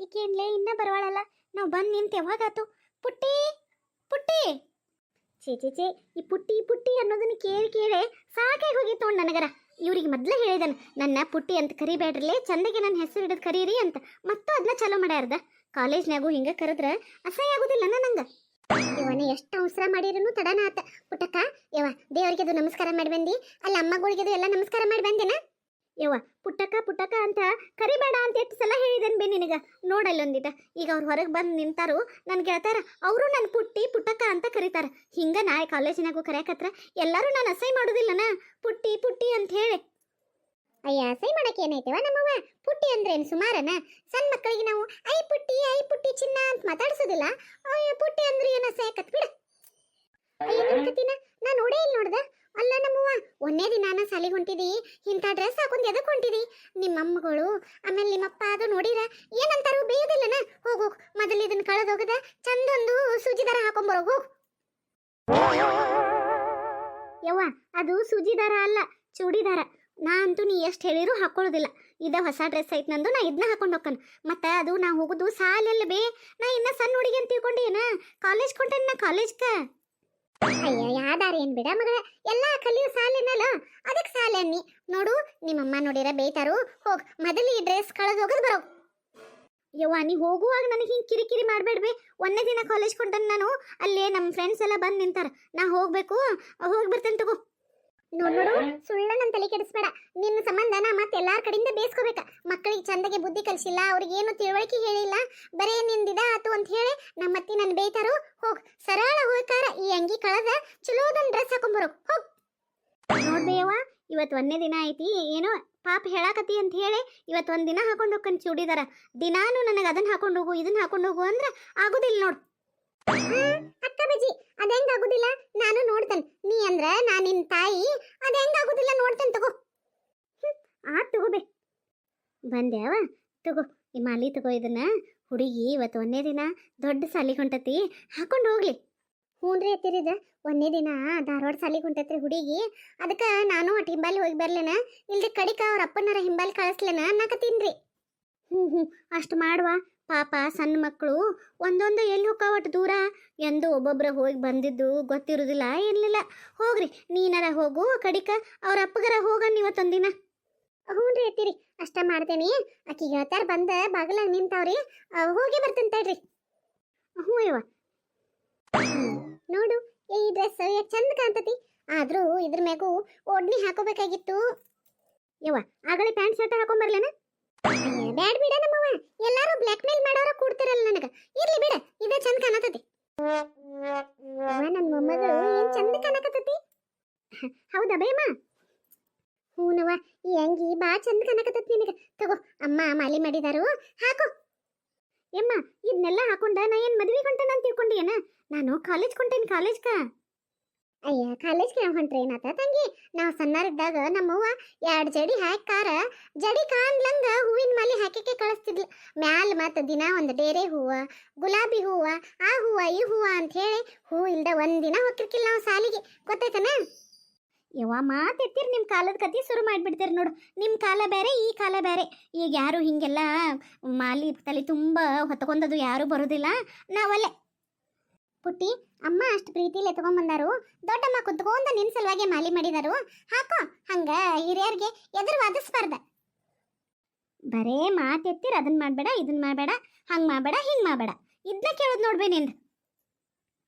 ಈಕೇನ್ಲೇ ಇನ್ನ ಬರವಾಳಲ್ಲ. ನಾವು ಬಂದು ನಿಂತು ಯಾವಾಗಾತು? ಪುಟ್ಟಿ ಪುಟ್ಟಿ ಚೇ ಚೇ ಚೇ, ಈ ಪುಟ್ಟಿ ಪುಟ್ಟಿ ಅನ್ನೋದನ್ನ ಕೇಳಿ ಕೇಳಿ ಸಾಕಾಗಿ ಹೋಗಿತ್ತು ನನಗರ. ಇವ್ರಿಗೆ ಮೊದ್ಲೇ ಹೇಳಿದನು ನನ್ನ ಪುಟ್ಟಿ ಅಂತ ಕರಿಬೇಡ್ರಲೇ, ಚಂದಗೆ ನನ್ನ ಹೆಸರು ಹಿಡಿದು ಕರೀರಿ ಅಂತ. ಮತ್ತು ಅದನ್ನ ಚಾಲೂ ಮಾಡ್ಯಾರ್ದ. ಕಾಲೇಜ್ನಾಗೂ ಹಿಂಗೆ ಕರೆದ್ರೆ ಅಸಹ್ಯ ಆಗೋದಿಲ್ಲ ನಂಗೆ. ಇವನ ಎಷ್ಟು ಅವಸರ ಮಾಡಿರನು ತಡನ ಆತ. ಪುಟ್ಟಕ್ಕ ಯವ ದೇವರಿಗೆ ಅದು ನಮಸ್ಕಾರ ಮಾಡಿ ಬಂದಿ, ಅಲ್ಲ ಅಮ್ಮಗಳಿಗೆದು ಎಲ್ಲ ನಮಸ್ಕಾರ ಮಾಡಿ ಬಂದಿನ. ಯವ್ವ ಪುಟ್ಟಕ್ಕ ಪುಟ್ಟಕ್ಕ ಅಂತ ಕರಿಬೇಡ ಅಂತ ಎಷ್ಟು ಸಲ ಹೇಳಿದೇನು ಬೇ ನಿನಗೆ. ನೋಡಲ್ಲೊಂದಿಟ ಈಗ ಅವ್ರು ಹೊರಗೆ ಬಂದು ನಿಂತಾರು, ನನ್ನ ಗೆಳತಾರ ಅವರು ನನ್ನ ಪುಟ್ಟಿ ಪುಟ್ಟಕ್ಕ ಅಂತ ಕರೀತಾರೆ. ಹಿಂಗೆ ನಾಳೆ ಕಾಲೇಜಿನಾಗೂ ಕರೆಯಕತ್ರ ಎಲ್ಲರೂ ನಾನು ಅಸಹ್ಯ ಮಾಡೋದಿಲ್ಲನ ಪುಟ್ಟಿ ಪುಟ್ಟಿ ಅಂತ ಹೇಳಿ. ಅಯ್ಯ ಅಸಹ್ಯ ಮಾಡಕ್ಕೆ ಏನೈತೆವ ನಮ್ಮವ್ವ. ಪುಟ್ಟಿ ಅಂದ್ರೇನು ಸುಮಾರನ? ಸಣ್ಣ ಮಕ್ಕಳಿಗೆ ನಾವು ಐ ಪುಟ್ಟಿ ಚಿನ್ನ ಅಂತ ಮಾತಾಡ್ಸೋದಿಲ್ಲ. ಅಯ್ಯ ಪುಟ್ಟಿ ಅಂದ್ರೆ ಏನು ಅಸಹ್ಯಕತ್ ಬಿಡ. ಅಯ್ಯ ನೋಡ್ಕತಿನ ನಾ ನೋಡೇ ಇಲ್ಲ ನೋಡ್ದ. ಅಲ್ಲ ನಮ್ಮವ್ವ, ಒಂದೇ ದಿನಾನ ಸಾಲಿಗೆ ಹೊಂಟಿದಿ, ಇಂಥ ಡ್ರೆಸ್ ಹಾಕೊಂಡು ಎದಕ್ಕೆ ಹೊಂಟಿದಿ? ನಿಮ್ಮ ಅಮ್ಮಗಳು ಆಮೇಲೆ ನಿಮ್ಮಪ್ಪ ಅದು ನೋಡಿರ ಏನಂತಾರು ಬೇಯೋದಿಲ್ಲನ? ಹೋಗು ಮೊದಲು ಇದನ್ನ ಕಳೆದೋಗದ ಚಂದೊಂದು ಸೂಜಿ ದಾರ ಹಾಕೊಂಬರೋ ಹೋಗು. ಯವ್ವ ಅದು ಸೂಜಿ ದಾರ ಅಲ್ಲ, ಚೂಡಿದಾರ. ನಾ ಅಂತೂ ನೀ ಎಷ್ಟು ಹೇಳಿರೂ ಹಾಕೊಳ್ಳೋದಿಲ್ಲ. ಇದ ಹೊಸ ಡ್ರೆಸ್ ಐತೆ ನಂದು, ನಾ ಇದನ್ನ ಹಾಕೊಂಡು ಹೋಗ್ಕನ್. ಮತ್ತೆ ಅದು ನಾ ಹೋಗೋದು ಸಾಲೆಲ್ಲ ಬೇ. ನಾ ಇನ್ನ ಸಣ್ಣ ಹುಡುಗಿ ಅಂತ ತಿಳ್ಕೊಂಡೇನ? ಕಾಲೇಜ್ ಕೊಂಟೇನ ನಾ ಕಾಲೇಜ್ಕ. ಅಯ್ಯ ಯಾದಾರ ಏನ್ ಬಿಡ ಮಗಳ, ಎಲ್ಲಾ ಕಲಿಯೋ ಸಾಲೇನಲ್ಲ, ಅದಕ್ಕೆ ಸಾಲೆ ಅನ್ನಿ. ನೋಡು ನಿಮ್ಮಮ್ಮ ನೋಡಿರ ಬೇಯ್ತಾರು. ಹೋಗ್ ಮೊದಲು ಈ ಡ್ರೆಸ್ ಕಳೆದು ಹೋಗೋದು ಬರೋ. ಯವ್ವ ನೀ ಹೋಗುವಾಗ ನನಗೆ ಹಿಂಗೆ ಕಿರಿಕಿರಿ ಮಾಡಬೇಡ್ಬೇ. ಒಂದೇ ದಿನ ಕಾಲೇಜ್ ಕೊಂಟನ್ ನಾನು, ಅಲ್ಲೇ ನಮ್ಮ ಫ್ರೆಂಡ್ಸ್ ಎಲ್ಲ ಬಂದು ನಿಂತಾರ. ನಾ ಹೋಗ್ಬೇಕು, ಹೋಗಿ ಬರ್ತೇನೆ ತಗೋ. ನೋಡು ಸುಳ್ಳ ನನ್ನ ತಲೆ ಕೆಡಿಸ್ಬೇಡ. ನಿನ್ನ ಸಂಬಂಧ ನಾ ಮತ್ತೆ ಎಲ್ಲಾರ ಕಡೆಯಿಂದ ಬೇಯಿಸ್ಕೋಬೇಕ. ಮಕ್ಕಳಿಗೆ ಚಂದಗೆ ಬುದ್ಧಿ ಕಲಿಸಿಲ್ಲ, ಅವ್ರಿಗೆ ಏನು ತಿಳುವಳಿಕೆ ಹೇಳಿಲ್ಲ, ಬರೇ ನಿಂದಿದ ಆತು ಅಂತ ಹೇಳಿ ನಮ್ಮತ್ತಿ ನನ್ನ ಬೇಯ್ತಾರು. ಹೋಗ್ ಸರಳ ಹೋಗ್ತಾರ, ಈ ಅಂಗಿ ಕಳೆದ ಚಲೋದೊಂದು ಡ್ರೆಸ್ ಹಾಕೊಂಬರೋ ಹೋಗ್. ನೋಡ್ಬೇಯವ್ವ ಇವತ್ತು ಒಂದೇ ದಿನ ಐತಿ, ಏನೋ ಪಾಪ ಹೇಳಾಕತಿ ಅಂತ ಹೇಳಿ ಇವತ್ತು ಒಂದು ದಿನ ಹಾಕೊಂಡು ಹೋಗ್ಕನ್ ಚೂಡಿದಾರ. ದಿನಾನು ನನಗೆ ಅದನ್ನ ಹಾಕೊಂಡು ಹೋಗು ಇದನ್ನ ಹಾಕೊಂಡು ಹೋಗು ಅಂದ್ರೆ ಆಗುದಿಲ್ಲ ನೋಡು. ಅಕ್ಕ ಬಜ್ಜಿ ಅದ ಹೆಂಗ ಆಗುದಿಲ್ಲ? ನಾನು ನೋಡ್ತೇನೆ. ನೀ ಅಂದ್ರ ನಾ ನಿನ್ ತಾಯಿ, ಅದ ಹೆಂಗ ಆಗುದಿಲ್ಲ ನೋಡ್ತೇನೆ ತಗೋ. ಆತ್ ತಗೋಬೇ. ಬಂದ್ಯಾವ ತಗೋ ಈ ಮಾಲಿ ತಗೋ. ಇದನ್ನ ಹುಡುಗಿ ಇವತ್ತು ಒಂದೇ ದಿನ ದೊಡ್ಡ ಸಾಲಿಗೆ ಹೊಂಟತಿ, ಹಾಕೊಂಡು ಹೋಗ್ಲಿ. ಹ್ಞೂನ್ರಿ ಎತ್ತಿರಿದ ಒಂದೇ ದಿನ ಧಾರವಾಡ ಸಾಲಿಗೆ ಹೊಂಟತ್ರಿ ಹುಡುಗಿ. ಅದಕ್ಕೆ ನಾನು ಅಟ್ ಹಿಂಬಾಲಿ ಹೋಗಿ ಬರ್ಲೇನ, ಇಲ್ರಿ ಕಡಿಕ ಅವ್ರ ಅಪ್ಪನಾರ ಹಿಂಬಾಲಿ ಕಳಿಸ್ಲೇನ ಅನ್ನಕತ್ತೀನ್ರಿ. ಅಷ್ಟು ಮಾಡುವ ಪಾಪ. ಸಣ್ಣ ಮಕ್ಕಳು ಒಂದೊಂದು ಎಲ್ಲಿ ಹೋಗಾವಟ್ಟು ದೂರ ಎಂದು ಒಬ್ಬೊಬ್ಬರ ಹೋಗಿ ಬಂದಿದ್ದು ಗೊತ್ತಿರೋದಿಲ್ಲ ಏನಿಲ್ಲ. ಹೋಗ್ರಿ ನೀನಾರ ಹೋಗು, ಕಡಿಕ ಅವ್ರ ಅಪ್ಪಗರ ಹೋಗನ್ ಇವತ್ತೊಂದಿನ. ಹ್ಞೂನ್ರಿ ಎತ್ತೀರಿ ಅಷ್ಟ ಮಾಡ್ತೇನೆ. ಆಕಿ ಹೇಳ್ತಾರ ಬಂದ ಬಾಗಲಾಗ ನಿಂತಾವ್ರಿ, ಹೋಗಿ ಬರ್ತೇನೆ ತಡ್ರಿ. ಹ್ಞೂ ಯವ್ವ. ನೋಡು ಈ ಡ್ರೆಸ್ ಎಷ್ಟು ಚಂದ ಕಾಣ್ತತಿ. ಆದ್ರೂ ಇದ್ರ ಮ್ಯಾಗೂ ಓಡ್ನಿ ಹಾಕೋಬೇಕಾಗಿತ್ತು. ಯವ್ವ ಆಗಲೇ ಪ್ಯಾಂಟ್ ಶರ್ಟ್ ಹಾಕೊಂಬರ್ಲೇನ? ಬ್ಯಾಡ್ ಬಿಡ ನಮ್ಮವ್ವ, ಎಲ್ಲಾರು ಬ್ಲ್ಯಾಕ್ ಮೇಲ್ ಮಾಡೋರ ಕೂಡ್ತಿರಲ್ಲ ನನಗ. ಇರ್ಲಿ ಬಿಡ, ಇದೇ ಚಂದ ಕಾಣತತಿ. ನನ್ನ ಮೊಮ್ಮಗಳು ಏನ್ ಚಂದ ಕಾಣಕತ್ತತಿ. ಹೌದಾ ಬೇಮ್ಮ? ಹೂನವ್ವ ಈ ಅಂಗಿ ಬಾ ಚಂದ ಕಾಣಕತ್ತತಿ ನಿನಗ. ತಗೋ ಅಮ್ಮ ಮಾಲಿ ಮಾಡಿದಾರು, ಹಾಕೋ. ಯಮ್ಮ ಇದನ್ನೆಲ್ಲ ಹಾಕೊಂಡ ನಾ ಏನ್ ಮದ್ವೆ ಹೊಂಟೇನ ಅಂತ ತಿಳ್ಕೊಂಡಿ ಏನ? ನಾನು ಕಾಲೇಜ್ ಕೊಂಟೇನಿ ಕಾಲೇಜ್ಕ. ಅಯ್ಯ ಕಾಲೇಜ್ಗೆ ಹೊಂಟ್ರಿ ಏನಾತ ತಂಗಿ? ನಾವು ಸಣ್ಣರಿದ್ದಾಗ ನಮ್ಮವ್ವ 2 ಜಡಿ ಹಾಕಾರ ಜಡಿ ಕಾಣ್ಲಂಗ ಹೂವಿನ ಮಾಲಿ ಹಾಕಕ್ಕೆ ಕಳಿಸ್ತಿದ್ಲು. ಮ್ಯಾಲ ಮತ್ತೆ ದಿನ ಒಂದು ಡೇರೆ ಹೂವ, ಗುಲಾಬಿ ಹೂವ, ಆ ಹೂವ ಈ ಹೂವ ಅಂತ ಹೇಳಿ ಹೂ ಇಲ್ದ ಒಂದಿನ ಹೋಗಿರ್ಕಿಲ್ಲ ನಾವು ಸಾಲಿಗೆ. ಗೊತ್ತಾಯ್ತನ? ಯವ್ವ ಮಾತೆತ್ತಿರಿ, ನಿಮ್ಮ ಕಾಲದ ಕತಿ ಶುರು ಮಾಡಿಬಿಡ್ತೀರಿ ನೋಡು. ನಿಮ್ಮ ಕಾಲ ಬೇರೆ ಈ ಕಾಲ ಬೇರೆ. ಈಗ ಯಾರು ಹಿಂಗೆಲ್ಲ ಮಾಲಿ ತಲೆ ತುಂಬ ಹೊತ್ಕೊಂಡದು ಯಾರು ಬರೋದಿಲ್ಲ. ನಾವಲ್ಲೇ ಪುಟ್ಟಿ ಅಮ್ಮ ಅಷ್ಟು ಪ್ರೀತಿಲಿ ಎತ್ಕೊಂಡ್ಬಂದಾರು. ದೊಡ್ಡಮ್ಮ ಕುತ್ಕೊಂಡ ನಿನ್ನ ಸಲುವಾಗಿ ಮಾಲಿ ಮಾಡಿದಾರು. ಹಾಕೋ, ಹಂಗ ಹಿರಿಯರಿಗೆ ಎದುರು ವಾದಿಸ್ಬಾರ್ದ. ಬರೇ ಮಾತೆತ್ತಿರ ಅದನ್ನ ಮಾಡಬೇಡ ಇದನ್ನ ಮಾಡಬೇಡ, ಹಂಗೆ ಮಾಡಬೇಡ ಹಿಂಗೆ ಮಾಡಬೇಡ, ಇದನ್ನ ಕೇಳೋದು ನೋಡ್ಬೇ ನಿಂದು.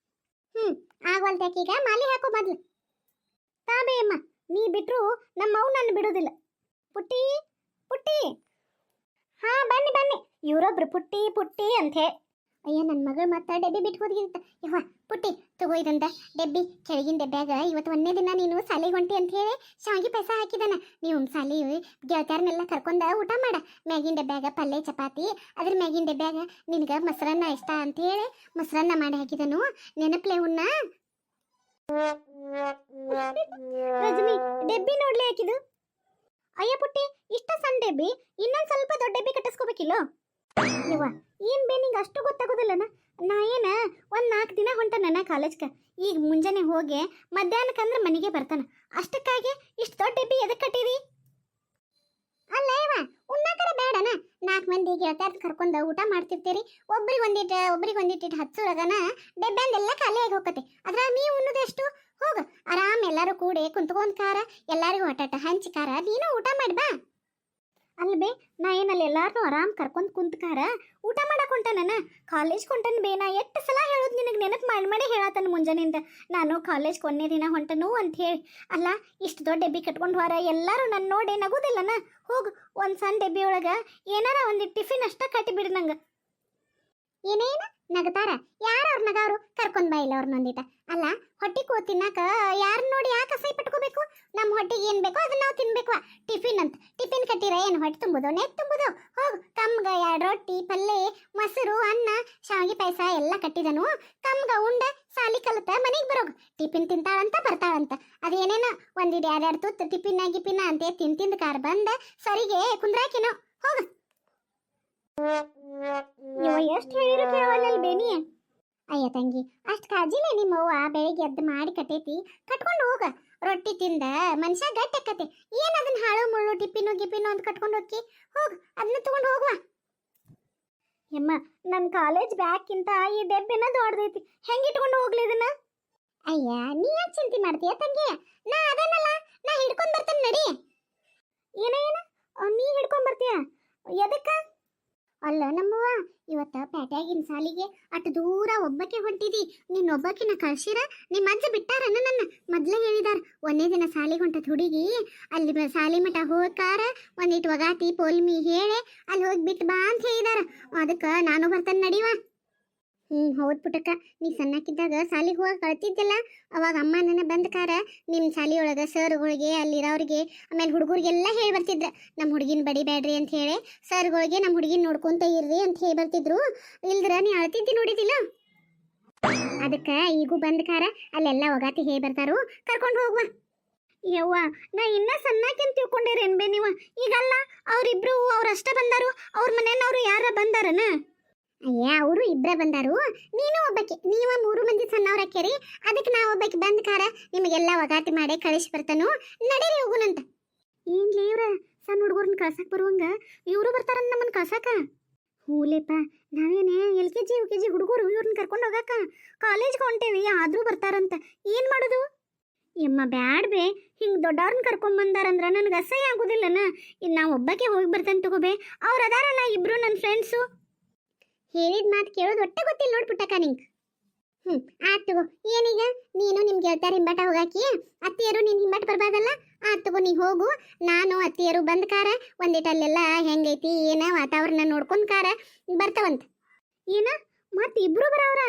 ಆಗವಲ್ತಾಕೀಗ ಮಾಲಿ ಹಾಕೋ ಮೊದ್ಲು. ತಾಬೇ ಅಮ್ಮ ನೀ ಬಿಟ್ರು ನಮ್ಮವ್ ನನ್ನ ಬಿಡೋದಿಲ್ಲ. ಪುಟ್ಟಿ ಪುಟ್ಟಿ. ಹಾ ಬನ್ನಿ ಬನ್ನಿ. ಇವರೊಬ್ರು ಪುಟ್ಟಿ ಪುಟ್ಟಿ ಅಂತ ಹೇಳಿ. ಅಯ್ಯ ನನ್ನ ಮಗಳು ಮತ್ತೆ ಡೆಬ್ಬಿ ಬಿಟ್ಟು ಹೋಗಿರ್ತ. ಯವ್ವ ಪುಟ್ಟಿ ತಗೋ ಇದಂತ ಡೆಬ್ಬಿ. ಕೆಳಗಿನ ಡೆಬ್ಬ್ಯಾಗ ಇವತ್ತು ಒಂದೇ ದಿನ ನೀನು ಸಾಲಿಗೆ ಹೊಂಟಿ ಅಂತ ಹೇಳಿ ಶಾವಿಗೆ ಪಾಯಸ ಹಾಕಿದಾನ. ನೀವು ಸಾಲಿ ಗೆಳತಿಯರನ್ನೆಲ್ಲ ಕರ್ಕೊಂಡ ಊಟ ಮಾಡ. ಮ್ಯಾಗಿನ ಡೆಬ್ಬ್ಯಾಗ ಪಲ್ಯ ಚಪಾತಿ, ಅದ್ರ ಮ್ಯಾಗಿನ ಡೆಬ್ಬ್ಯಾಗ ನಿನಗೆ ಮೊಸರನ್ನ ಇಷ್ಟ ಅಂತ ಹೇಳಿ ಮೊಸರನ್ನ ಮಾಡಿ ಹಾಕಿದನು. ನೆನಪ್ಲೆ ಉಣ್ಣ. ರಜನಿ ಡೆಬ್ಬಿ ನೋಡ್ಲಿ ಹಾಕಿದು. ಅಯ್ಯ ಪುಟ್ಟಿ ಇಷ್ಟ ಸಣ್ಣ ಡೆಬ್ಬಿ, ಇನ್ನೊಂದು ಸ್ವಲ್ಪ ದೊಡ್ಡ ಡೆಬ್ಬಿ ಕಟ್ಟಿಸ್ಕೋಬೇಕಿಲ್ಲೋ. ಯವ್ವ ಏನ್ ಬೇ ನಿಂಗೆ ಅಷ್ಟು ಗೊತ್ತಾಗೋದಿಲ್ಲನ? ನಾ ಏನ ಒಂದು 4 ದಿನ ಹೊಂಟನ ಕಾಲೇಜ್ಕ. ಈಗ ಮುಂಜಾನೆ ಹೋಗಿ ಮಧ್ಯಾಹ್ನಕ್ಕಂದ್ರೆ ಮನೆಗೆ ಬರ್ತಾನ. ಅಷ್ಟಕ್ಕಾಗಿ ಇಷ್ಟು ದೊಡ್ಡ ಡೆಬ್ಬಿ ಎದಕ್ಕೆ ಕಟ್ಟಿರಿ? ಅಲ್ಲ ಇವ ಉಣ್ಣಾಕರ ಬೇಡನ 4 ಮಂದಿ ಗೆಳತ್ಯಾರ್ ಕರ್ಕೊಂಡ ಊಟ ಮಾಡ್ತಿರ್ತೀರಿ ಒಬ್ರಿಗೆ ಒಂದಿಟ್ಟು ಹಚ್ಚುರಗನ ಬೆಬ್ಬಂದೆಲ್ಲ ಖಾಲಿ ಆಗಿ ಹೋಗತ್ತೆ ಅದ್ರ ನೀವು ಉಣ್ಣುದೆಷ್ಟು ಹೋಗ ಆರಾಮ್ ಎಲ್ಲಾರು ಕೂಡಿ ಕುಂತ್ಕೊಂಡ್ ಕಾರ ಎಲ್ಲಾರಿಗೂ ಒಟ್ಟಾಟ ಹಂಚಿಕಾರ ನೀನು ಊಟ ಮಾಡಿ ಬಾ ಅಲ್ಬೇ ನಾ ಏನಲ್ಲಿ ಎಲ್ಲಾರನ್ನೂ ಆರಾಮ್ ಕರ್ಕೊಂಡ್ ಕುಂತ್ಕಾರ ಊಟ ಮಾಡಕ್ ಹೊಂಟನ ಕಾಲೇಜ್ ಹೊಂಟನ್ ಬೇ ನಾ ಎಷ್ಟು ಸಲ ಹೇಳೋದು ನಿನಗೆ ನೆನಪು ಮಾಡಿ ಹೇಳತ್ತನ ಮುಂಜಾನೆಯಿಂದ ನಾನು ಕಾಲೇಜ್ ಕೊನೆ ದಿನ ಹೊಂಟನು ಅಂತ ಹೇಳಿ ಅಲ್ಲ ಇಷ್ಟು ದೊಡ್ಡ ಡಬ್ಬಿ ಕಟ್ಕೊಂಡು ಹೊರ ಎಲ್ಲರೂ ನನ್ನ ನೋಡಿ ನಗುದಿಲ್ಲನ ಹೋಗು ಒಂದು ಸಣ್ಣ ಡಬ್ಬಿ ಒಳಗೆ ಏನಾರ ಒಂದು ಟಿಫಿನ್ ಅಷ್ಟ ಕಟ್ಟಿ ಬಿಡು ನಂಗೆ ಏನೇನು ನಗತಾರ ಯಾರು ಅವ್ರ ನಗವ್ರು ಕರ್ಕೊಂಡ್ ಬಾ ಇಲ್ಲ ಅವ್ರನ್ನೊಂದಿಟ ಅಲ್ಲ ಹೊಟ್ಟಿ ಕೂ ತಿನ್ನಾಕ ಯಾರನ್ನ ನೋಡಿ ಯಾಕೆ ಅಸಹ್ಯ ಪಟ್ಕೋಬೇಕು ನಮ್ಮ ಹೊಟ್ಟಿಗೆ ಏನ್ ಬೇಕೋ ಅದನ್ನ ನಾವು ತಿನ್ಬೇಕು ಟಿಫಿನ್ ಅಂತ ಟಿಫಿನ್ ಕಟ್ಟಿರ ಏನು ಹೊಟ್ಟೆ ತುಂಬುದು ನೆಟ್ ತುಂಬುದು ಹೋಗು ಕಮ್ಗ 2 ರೊಟ್ಟಿ ಪಲ್ಲೆ ಮೊಸರು ಅನ್ನ ಶಾವಿಗೆ ಪಾಯಸ ಎಲ್ಲ ಕಟ್ಟಿದನು ಕಮ್ಗ ಉಂಡ ಸಾಲಿ ಕಲಿತ ಮನೆಗೆ ಬರೋಗು ಟಿಫಿನ್ ತಿಂತಾಳಂತ ಬರ್ತಾಳಂತ ಅದೇನೇನೋ ಒಂದಿಡ್ 2 ತುತ್ತು ಟಿಫಿನ್ ಅಂತ ತಿಂದ ಕಾರ್ ಬಂದ ಸರಿಗೆ ಕುಂದ್ರಾಕಿನೋ ಹೋಗ ಎಷ್ಟು ಹೇಳಿರು ಕೇಳವಲ್ಲ ಬೇನಿ ಅಯ್ಯ ತಂಗಿ ಅಷ್ಟು ಕಾಜಿಲ್ಲ ನಿಮ್ಮವ್ವ ಬೆಳಿಗ್ಗೆ ಎದ್ದು ಮಾಡಿ ಕಟ್ಟೈತಿ ಕಟ್ಕೊಂಡು ಹೋಗ ರೊಟ್ಟಿ ತಿಂದ ಮನುಷ್ಯ ಗಟ್ಟಕ್ಕತೆ ಏನ್ ಅದನ್ನ ಹಾಳು ಮುಳ್ಳು ಟಿಫಿನು ಅಂತ ಕಟ್ಕೊಂಡು ಹೋಗಿ ಹೋಗ ಅದನ್ನ ತಗೊಂಡು ಹೋಗುವ ಯಮ್ಮ ನನ್ನ ಕಾಲೇಜ್ ಬ್ಯಾಗ್ಗಿಂತ ಈ ಡೆಬ್ಬಿನ ದೊಡ್ಡದೈತಿ ಹೆಂಗೆ ಇಟ್ಕೊಂಡು ಹೋಗ್ಲಿ ಇದನ್ನ ಅಯ್ಯ ನೀ ಯಾಕೆ ಚಿಂತೆ ಮಾಡ್ತೀಯ ತಂಗಿ ನಾ ಅದನ್ನಲ್ಲ ನಾ ಹಿಡ್ಕೊಂಡ್ ಬರ್ತೇನೆ ನಡಿ ಏನೇನು ನೀ ಹಿಡ್ಕೊಂಡ್ ಬರ್ತೀಯ ಎದಕ್ಕ ಅಲ್ಲ ನಮ್ಮವ್ವ ಇವತ್ತ ಪೇಟ್ಯಾಗಿನ ಸಾಲಿಗೆ ಅಷ್ಟು ದೂರ ಒಬ್ಬಕ್ಕೆ ಹೊಂಟಿದಿ ನಿನ್ನೊಬ್ಬಕಿನ ಕಳ್ಸಿರ ನಿಮ್ಮ ಅಜ್ಜ ಬಿಟ್ಟಾರನ ನನ್ನ ಮೊದ್ಲೇ ಹೇಳಿದಾರ ಒಂದೇ ದಿನ ಸಾಲಿಗೆ ಹೊಂಟದ ಹುಡುಗಿ ಅಲ್ಲಿ ಸಾಲಿ ಮಠ ಹೋಗ್ಕಾರ ಒಂದಿಟ್ಟು ಒಗಾತಿ ಪೋಲ್ಮಿ ಹೇಳೆ ಅಲ್ಲಿ ಹೋಗಿ ಬಿಟ್ಟು ಬಾ ಅಂತ ಹೇಳಿದಾರ ಅದಕ್ಕೆ ನಾನು ಬರ್ತೇನೆ ನಡಿವಾ ಹೌದ್ ಪುಟಕ್ಕ ನೀ ಸಣ್ಣಕ್ಕಿದ್ದಾಗ ಸಾಲಿಗೆ ಹೋಗಿ ಕಳ್ತಿದ್ದಲ್ಲ ಅವಾಗ ಅಮ್ಮ ನನ್ನ ಬಂದ್ಕಾರ ನಿಮ್ಮ ಸಾಲಿಯೊಳಗೆ ಸರ್ಗಳಿಗೆ ಅಲ್ಲಿರೋರಿಗೆ ಆಮೇಲೆ ಹುಡುಗರಿಗೆಲ್ಲ ಹೇಳಿ ಬರ್ತಿದ್ರ ನಮ್ಮ ಹುಡುಗಿನ ಬಡಿಬೇಡ್ರಿ ಅಂತ ಹೇಳಿ ಸರ್ಗಳಿಗೆ ನಮ್ಮ ಹುಡುಗಿನ ನೋಡ್ಕೊಂತ ಇರ್ರಿ ಅಂತ ಹೇಳಿ ಬರ್ತಿದ್ರು ಇಲ್ದ್ರ ನೀ ಅಳ್ತಿದ್ದಿ ನೋಡಿದಿಲ್ಲ ಅದಕ್ಕೆ ಈಗೂ ಬಂದ್ಕಾರ ಅಲ್ಲೆಲ್ಲ ಒಗಾತಿ ಹೇಳಿ ಬರ್ತಾರು ಕರ್ಕೊಂಡು ಹೋಗುವ ಯವ್ವ ನಾ ಇನ್ನ ಸಣ್ಣಕ್ಕೆಂತ ತಿಳ್ಕೊಂಡಿರೇನ್ ಬೇ ನೀವು ಈಗಲ್ಲ ಅವ್ರಿಬ್ರು ಅವ್ರಷ್ಟ ಬಂದಾರು ಅವ್ರ ಮನೆಯವ್ರು ಯಾರ ಬಂದಾರನ ಅಯ್ಯ ಅವರು ಇಬ್ಬರ ಬಂದಾರು ನೀನು ಒಬ್ಬಕ್ಕೆ ನೀವ 3 ಮಂದಿ ಸಣ್ಣವ್ರ ಹಾಕ್ಯಾರಿ ಅದಕ್ಕೆ ನಾ ಒಬ್ಬಕ್ಕೆ ಬಂದ ಕಾರ ನಿಮಗೆಲ್ಲ ಒಗಾಟಿ ಮಾಡಿ ಕಳಿಸಿ ಬರ್ತಾನು ನಡೀರಿ ಹೋಗುನಂತ ಏನ್ಲಿ ಇವ್ರ ಸಣ್ಣ ಹುಡುಗರನ್ನ ಕಳ್ಸಕ್ ಬರುವಂಗ ಇವರು ಬರ್ತಾರಂತ ನಮ್ಮನ್ನ ಕಳ್ಸಾಕ ಹೂಲೇಪ ನಾವೇನೇ LKG UKG ಹುಡುಗರು ಇವ್ರನ್ನ ಕರ್ಕೊಂಡು ಹೋಗಾಕ ಕಾಲೇಜ್ಗೆ ಹೊಂಟೇವಿ ಆದ್ರೂ ಬರ್ತಾರಂತ ಏನ್ ಮಾಡೋದು ಯಮ್ಮ ಬ್ಯಾಡ್ಬೇ ಹಿಂಗೆ ದೊಡ್ಡವ್ರನ್ನ ಕರ್ಕೊಂಡ್ ಬಂದಾರಂದ್ರ ನನಗೆ ಅಸಹ್ಯ ಆಗೋದಿಲ್ಲನ ಇನ್ನು ನಾ ಒಬ್ಬಕ್ಕೆ ಹೋಗಿ ಬರ್ತೇನೆ ತಗೋಬೇ ಅವ್ರು ಅದಾರಲ್ಲ ಇಬ್ರು ನನ್ನ ಫ್ರೆಂಡ್ಸು ಹೇಳಿದ ಮಾತು ಕೇಳೋದು ಒಟ್ಟೆ ಗೊತ್ತಿಲ್ಲ ನೋಡ್ಬಿಟ್ಟಕ್ಕ ನಿಂಗೆ ಆತ್ ತಗೋ ಏನೀಗ ನೀನು ನಿಮ್ಮ ಗೆಳತಾರ ಹಿಂಬಾಟ ಹೋಗಾಕಿ ಅತ್ತಿಯರು ನೀನು ಹಿಂಬಾಟ ಬರ್ಬಾದಲ್ಲ ಆತ್ ತಗೋ ನೀ ಹೋಗು ನಾನು ಅತ್ತಿಯರು ಬಂದ ಕಾರ ಒಂದಿಟ್ಟು ಅಲ್ಲೆಲ್ಲ ಹೆಂಗೈತಿ ಏನ ವಾತಾವರಣ ನೋಡ್ಕೊಂಡ್ ಕಾರ ಬರ್ತಾವಂತ ಏನ ಮತ್ತೆ ಇಬ್ರು ಬರವ್ರ